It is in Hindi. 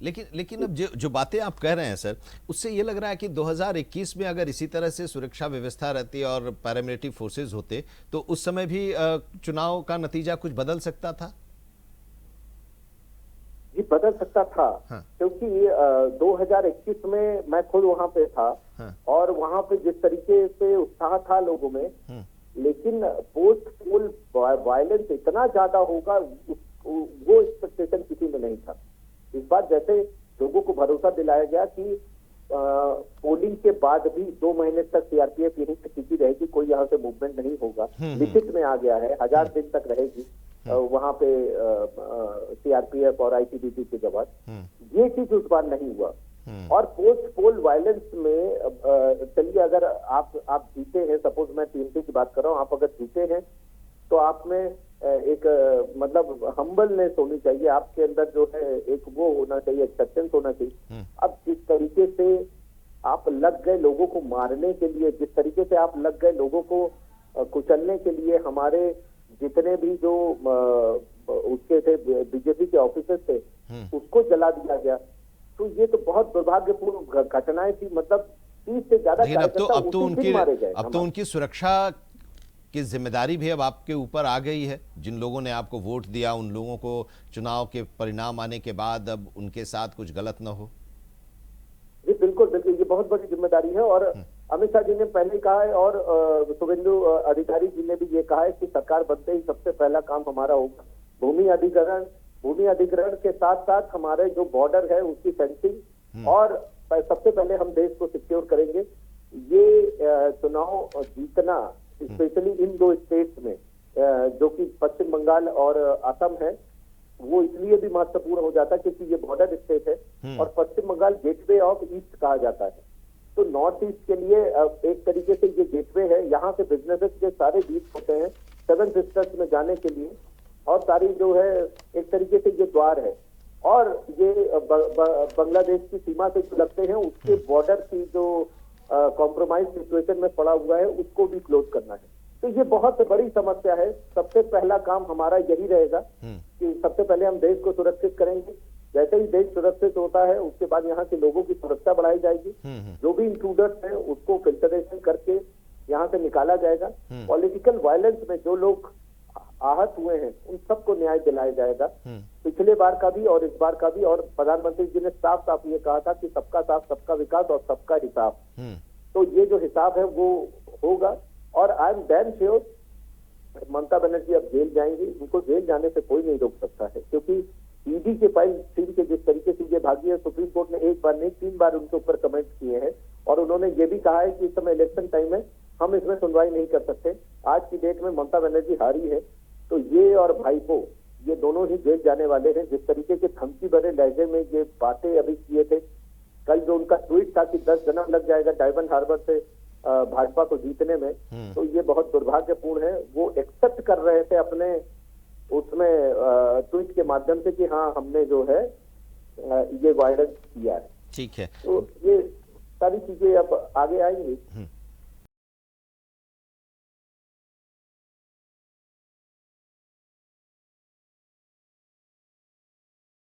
लेकिन अब जो बातें आप कह रहे हैं सर, उससे ये लग रहा है कि 2021 में अगर इसी तरह से सुरक्षा व्यवस्था रहती और पैरामिलिट्री फोर्सेस होते तो उस समय भी चुनाव का नतीजा कुछ बदल सकता था। जी बदल सकता था। हाँ। क्योंकि 2021 में मैं खुद वहां पे था। हाँ। और वहां पे जिस तरीके से उत्साह था लोगों में, लेकिन पोस्ट पोल वायलेंस इतना ज्यादा होगा वो एक्सपेक्टेशन किसी में नहीं था। इस बार जैसे लोगों को भरोसा दिलाया गया कि पोलिंग के बाद भी 2 महीने तक सीआरपीएफ यहीं पे टिकी रहेगी, कोई यहाँ से मूवमेंट नहीं होगा, लिखित में आ गया है, 1000 दिन तक रहेगी वहां पे सीआरपीएफ और आईटीबीपी के जवान। ये चीज उस बार नहीं हुआ। और पोस्ट पोल वायलेंस में चलिए, अगर आप जीते हैं, सपोज मैं टीएमसी की बात कर रहा हूँ, आप अगर जीते हैं तो आप में एक मतलब हम्बलनेस होनी चाहिए, आपके अंदर जो है एक वो होना चाहिए, एक्सेप्टेंस होना चाहिए। अब जिस तरीके से आप लग गए लोगों को मारने के लिए, जिस तरीके से आप लग गए लोगों को कुचलने के लिए, हमारे जितने भी जो उसके थे बीजेपी के ऑफिसर्स थे उसको जला दिया गया, तो ये तो बहुत दुर्भाग्यपूर्ण घटनाएं थी। मतलब 30 से ज्यादा अब तो उनकी सुरक्षा की जिम्मेदारी भी अब आपके ऊपर आ गई है। जिन लोगों ने आपको वोट दिया, उन लोगों को चुनाव के परिणाम आने के बाद अब उनके साथ कुछ गलत न हो। जी बिल्कुल बिल्कुल, ये बहुत बड़ी जिम्मेदारी है। और अमित शाह जी ने पहले कहा है और शुभेंदु अधिकारी जी ने भी ये कहा है कि सरकार बनते ही सबसे पहला काम हमारा होगा भूमि अधिग्रहण। भूमि अधिग्रहण के साथ साथ हमारे जो बॉर्डर है उसकी फेंसिंग, और सबसे पहले हम देश को सिक्योर करेंगे। ये चुनाव जीतना स्पेशली इन 2 स्टेट्स में जो कि पश्चिम बंगाल और असम है, वो इसलिए भी महत्वपूर्ण हो जाता है क्योंकि ये बॉर्डर स्टेट है और पश्चिम बंगाल गेटवे ऑफ ईस्ट कहा जाता है। तो नॉर्थ ईस्ट के लिए एक तरीके से ये गेटवे है, यहाँ से बिजनेसेस के सारे बीच होते हैं 7 सिस्टर्स में जाने के लिए, और सारी जो है एक तरीके से ये द्वार है। और ये बांग्लादेश की सीमा से जो लगते हैं उसके बॉर्डर की जो कॉम्प्रोमाइज सिचुएशन में पड़ा हुआ है उसको भी क्लोज करना है। तो ये बहुत बड़ी समस्या है। सबसे पहला काम हमारा यही रहेगा कि सबसे पहले हम देश को सुरक्षित करेंगे। जैसे ही देश सुरक्षित होता है उसके बाद यहाँ के लोगों की सुरक्षा बढ़ाई जाएगी। जो भी इंट्रूडर्स हैं उसको फिल्टरेशन करके यहाँ से निकाला जाएगा। पॉलिटिकल वायलेंस में जो लोग आहत हुए हैं उन सबको न्याय दिलाया जाएगा, पिछले बार का भी और इस बार का भी। और प्रधानमंत्री जी ने साफ साफ ये कहा था कि सबका साथ, सबका विकास और सबका हिसाब। तो ये जो हिसाब है वो होगा। और I am damn sure Mamata Banerjee अब जेल जाएंगी, उनको जेल जाने से कोई नहीं रोक सकता है, क्योंकि ईडी के फाइल छीन के जिस तरीके से ये भागी है, सुप्रीम कोर्ट ने एक बार नहीं 3 बार उनके ऊपर कमेंट किए हैं। और उन्होंने ये भी कहा है कि इस समय इलेक्शन टाइम है, हम इसमें सुनवाई नहीं कर सकते। आज की डेट में ममता बनर्जी हारी है, तो ये और भाईपो ये दोनों ही जेल जाने वाले हैं। जिस तरीके के धमकी भरे लहजे में ये बातें अभी किए थे, कल जो उनका ट्वीट था कि 10 जन्म लग जाएगा डायमंड हार्बर से भाजपा को जीतने में, तो ये बहुत दुर्भाग्यपूर्ण है। वो एक्सेप्ट कर रहे थे अपने उसमें ट्वीट के माध्यम से कि हाँ हमने जो है ये वायरल किया है। ठीक है, तो ये सारी चीजें अब आगे आएंगी।